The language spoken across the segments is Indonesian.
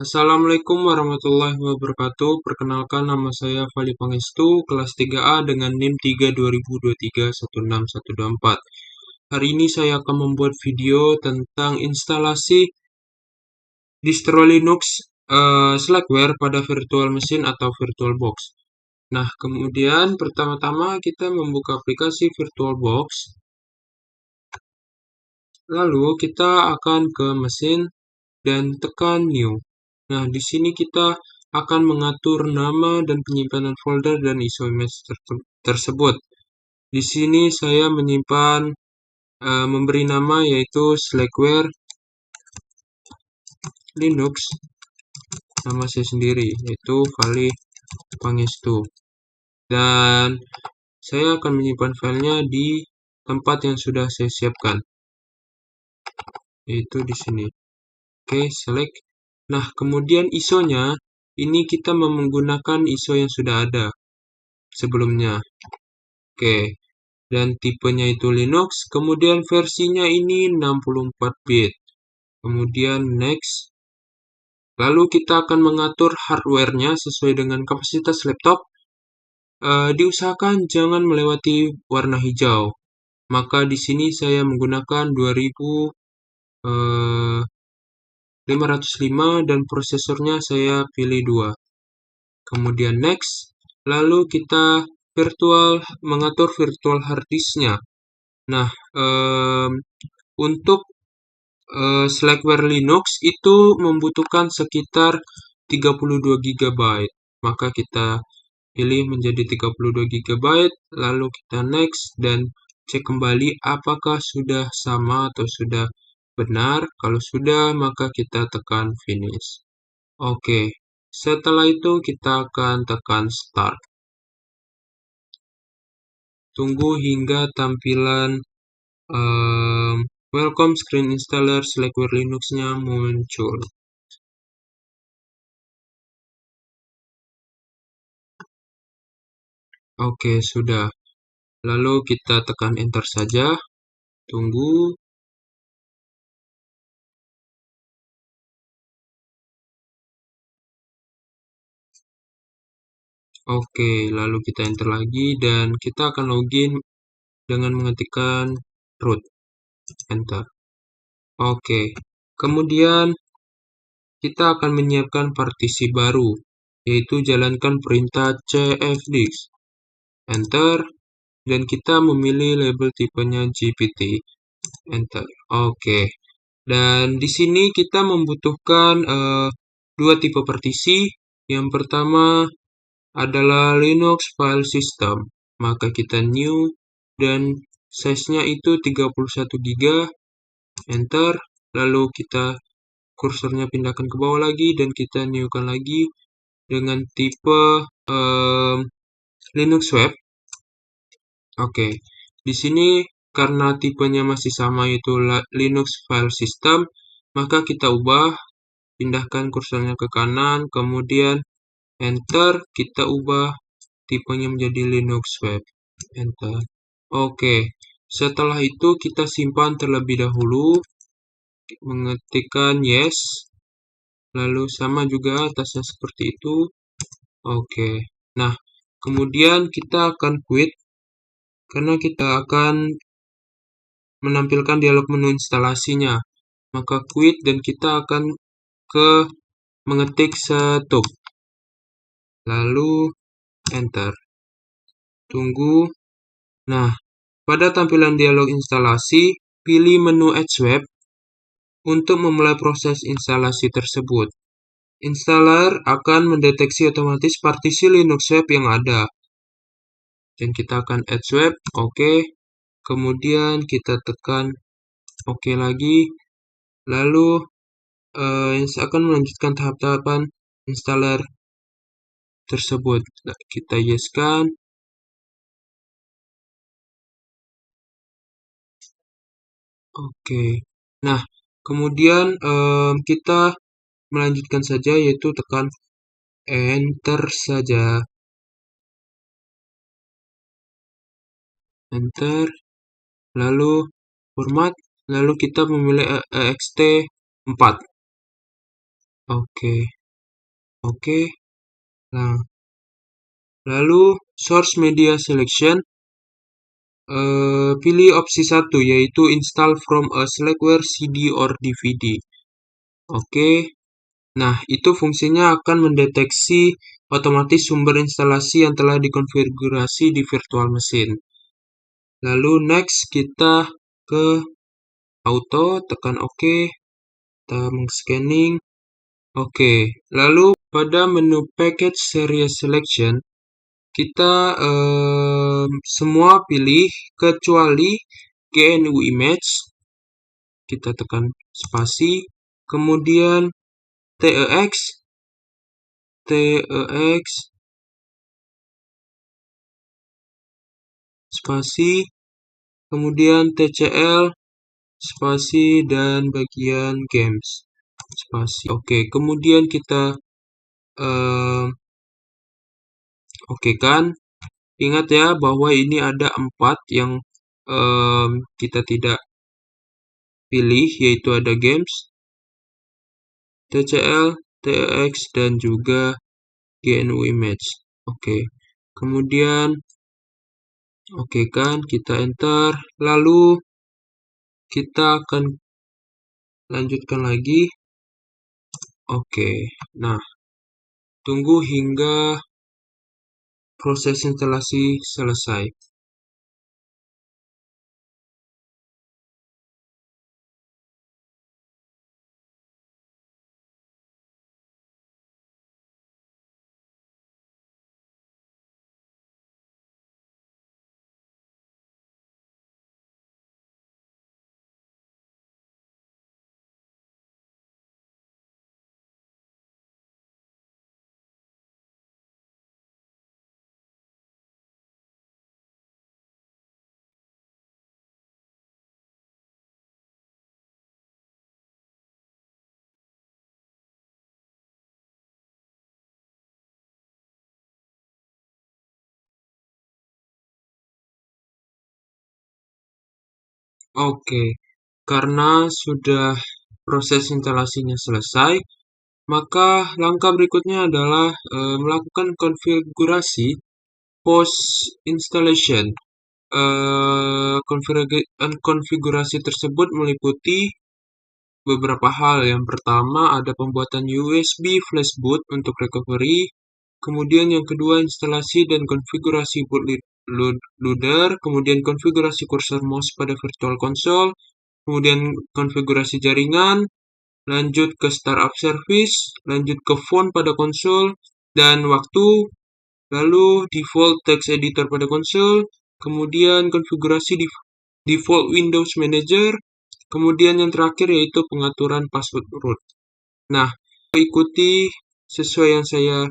Assalamualaikum warahmatullahi wabarakatuh. Perkenalkan, nama saya Fali Pangestu, kelas 3A dengan NIM 3 2023 16124. Hari ini saya akan membuat video tentang instalasi distro Linux Slackware pada virtual machine atau VirtualBox. Nah, kemudian pertama-tama kita membuka aplikasi VirtualBox. Lalu kita akan ke mesin dan tekan New. Nah, di sini kita akan mengatur nama dan penyimpanan folder dan ISO image tersebut. Di sini saya menyimpan memberi nama yaitu Slackware Linux, nama saya sendiri yaitu Fali Pangestu. Dan saya akan menyimpan filenya di tempat yang sudah saya siapkan, yaitu di sini. Oke, select. Nah, kemudian ISO-nya ini kita menggunakan ISO yang sudah ada sebelumnya. Oke, dan tipenya itu Linux, kemudian versinya ini 64 bit. Kemudian next. Lalu kita akan mengatur hardware-nya sesuai dengan kapasitas laptop. Diusahakan jangan melewati warna hijau. Maka di sini saya menggunakan 2505 dan prosesornya saya pilih 2. Kemudian next. Lalu kita mengatur virtual hard disk-nya. Nah, untuk Slackware Linux itu membutuhkan sekitar 32 GB. Maka kita pilih menjadi 32 GB, lalu kita next dan cek kembali apakah sudah sama atau sudah benar. Kalau sudah, maka kita tekan finish. Oke, setelah itu kita akan tekan start. Tunggu hingga tampilan welcome screen installer Slackware Linux-nya muncul. Oke, sudah. Lalu kita tekan enter saja. Tunggu. Oke, lalu kita enter lagi dan kita akan login dengan mengetikkan root. Enter. Oke. Kemudian kita akan menyiapkan partisi baru, yaitu jalankan perintah cfdisk. Enter. Dan kita memilih label tipenya GPT. Enter. Oke. Dan di sini kita membutuhkan dua tipe partisi. Yang pertama adalah Linux file system. Maka kita new dan size-nya itu 31 GB. Enter. Lalu kita kursornya pindahkan ke bawah lagi dan kita new-kan lagi dengan tipe Linux Web. Oke, di sini karena tipenya masih sama yaitu Linux File System, maka kita ubah, pindahkan kursornya ke kanan, kemudian Enter, kita ubah tipenya menjadi Linux Web. Enter. Oke, setelah itu kita simpan terlebih dahulu, mengetikkan yes, lalu sama juga atasnya seperti itu. Oke, nah kemudian kita akan quit, karena kita akan menampilkan dialog menu instalasinya. Maka quit dan kita akan mengetik stop. Lalu enter. Tunggu. Nah, pada tampilan dialog instalasi, pilih menu Edge Web untuk memulai proses instalasi tersebut. Installer akan mendeteksi otomatis partisi Linux Web yang ada. Dan kita akan Edge Web, oke. Kemudian kita tekan oke lagi. Lalu akan melanjutkan tahap-tahapan installer tersebut. Kita yes-kan. Oke. Nah, kemudian kita melanjutkan saja, yaitu tekan enter saja. Enter. Lalu format. Lalu kita memilih ext 4. Oke, oke. Nah, lalu source media selection, pilih opsi 1 yaitu install from a Slackware CD or DVD. Oke. Nah, itu fungsinya akan mendeteksi otomatis sumber instalasi yang telah dikonfigurasi di virtual machine. Lalu next kita ke auto, tekan OK, kita scanning. Oke, lalu pada menu package series selection, kita semua pilih kecuali GNU image, kita tekan spasi, kemudian TEX, spasi, kemudian TCL, spasi, dan bagian games, spasi. Oke, kemudian kita oke kan, ingat ya bahwa ini ada 4 yang kita tidak pilih, yaitu ada games, TCL, TEX, dan juga GNU image. Oke, kemudian oke kan, kita enter, lalu kita akan lanjutkan lagi. Oke, nah, tunggu hingga proses instalasi selesai. Oke, karena sudah proses instalasinya selesai, maka langkah berikutnya adalah melakukan konfigurasi post installation. Konfigurasi tersebut meliputi beberapa hal. Yang pertama ada pembuatan USB flashboot untuk recovery. Kemudian yang kedua instalasi dan konfigurasi bootloader. Kemudian konfigurasi kursor mouse pada virtual console. Kemudian konfigurasi jaringan. Lanjut ke startup service. Lanjut ke font pada konsol. Dan waktu. Lalu default text editor pada konsol. Kemudian konfigurasi default Windows Manager. Kemudian yang terakhir yaitu pengaturan password root. Nah, ikuti sesuai yang saya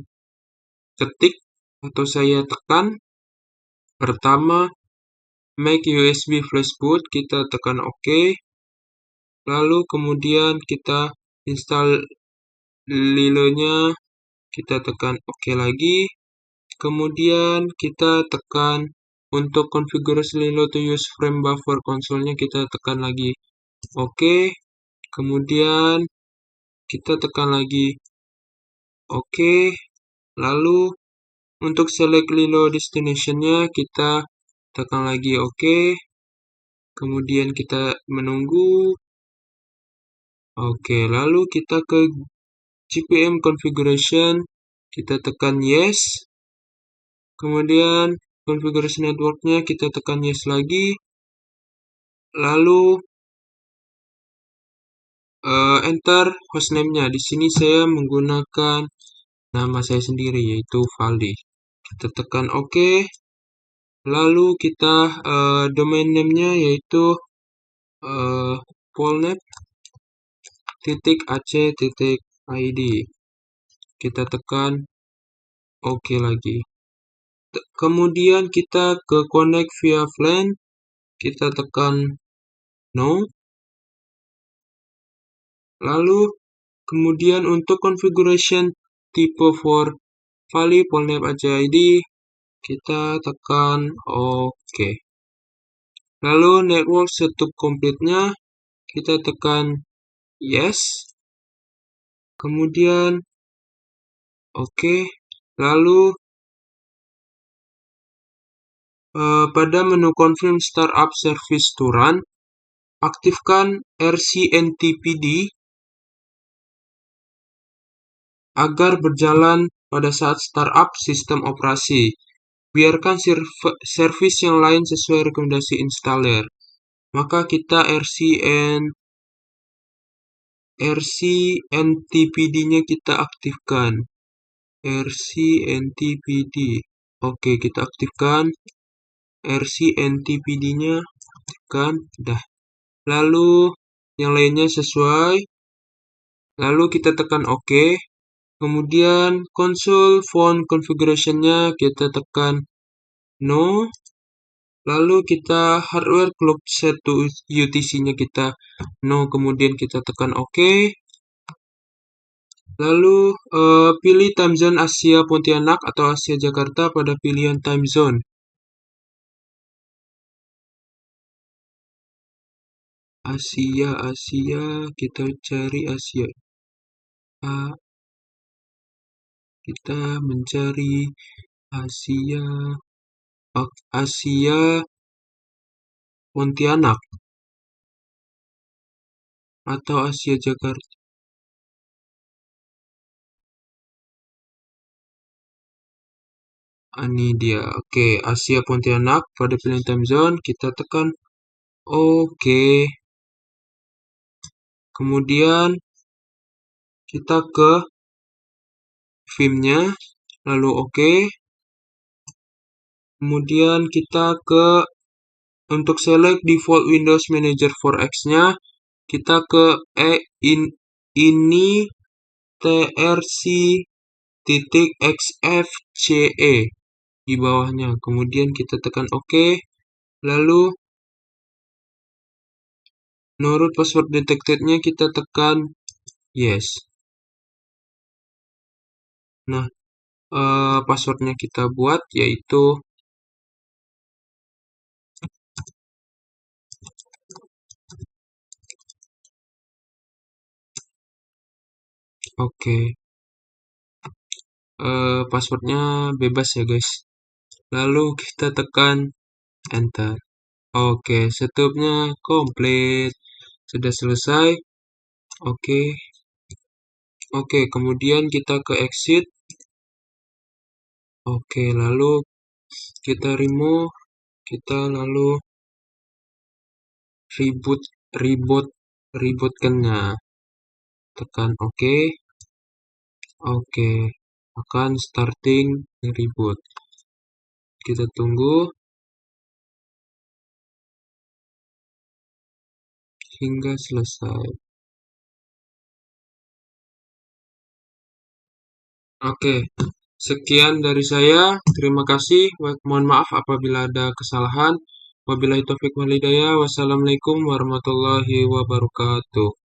ketik atau saya tekan. Pertama, make USB flashboot, kita tekan OK. Lalu kemudian kita install Lilo-nya, kita tekan OK lagi. Kemudian kita tekan untuk konfigurasi Lilo to use frame buffer konsolnya, kita tekan lagi OK. Kemudian kita tekan lagi OK. Lalu untuk select Lilo destination-nya, kita tekan lagi OK. Kemudian kita menunggu. Oke, lalu kita ke GPM configuration, kita tekan yes. Kemudian konfigurasi networknya kita tekan yes lagi. Lalu enter hostname-nya. Di sini saya menggunakan nama saya sendiri yaitu Valdi. Kita tekan OK. Lalu kita domain name-nya yaitu polnet.ac.id. Kita tekan OK lagi. Kemudian kita ke connect via LAN. Kita tekan no. Lalu kemudian untuk configuration tipe for Vali Polnet AC-ID, kita tekan OK. Lalu network setup complete-nya, kita tekan yes. Kemudian, oke. Lalu, pada menu confirm startup service to run, aktifkan RCNTPD agar berjalan pada saat startup sistem operasi. Biarkan service yang lain sesuai rekomendasi installer. Maka kita RCNTPD-nya kita aktifkan. RCNTPD. Oke, kita aktifkan RCNTPD-nya. Aktifkan. Dah. Lalu yang lainnya sesuai. Lalu kita tekan OK. Kemudian console phone configuration-nya kita tekan No. Lalu kita hardware clock set to UTC-nya kita No. Kemudian kita tekan OK. Lalu pilih time zone Asia Pontianak atau Asia Jakarta pada pilihan time zone. Asia, kita cari Asia. Kita mencari Asia, Asia Pontianak atau Asia Jakarta. Ini dia. Oke, Asia Pontianak pada pilihan time zone kita tekan Oke. Kemudian kita ke theme-nya, lalu oke. Kemudian kita ke untuk select default Windows Manager 4X-nya, kita ke ini trc.xfce di bawahnya. Kemudian kita tekan OK. Lalu menurut password detected-nya kita tekan yes. Nah, passwordnya kita buat yaitu oke. Passwordnya bebas ya guys. Lalu kita tekan enter. Oke, setupnya komplit. Sudah selesai. Oke. Oke, kemudian kita ke exit. Oke, lalu kita remove. Kita lalu rebootkannya. Tekan OK. Oke, akan starting reboot. Kita tunggu hingga selesai. Oke, sekian dari saya. Terima kasih. Mohon maaf apabila ada kesalahan. Wabillahi taufik wal hidayah. Wassalamualaikum warahmatullahi wabarakatuh.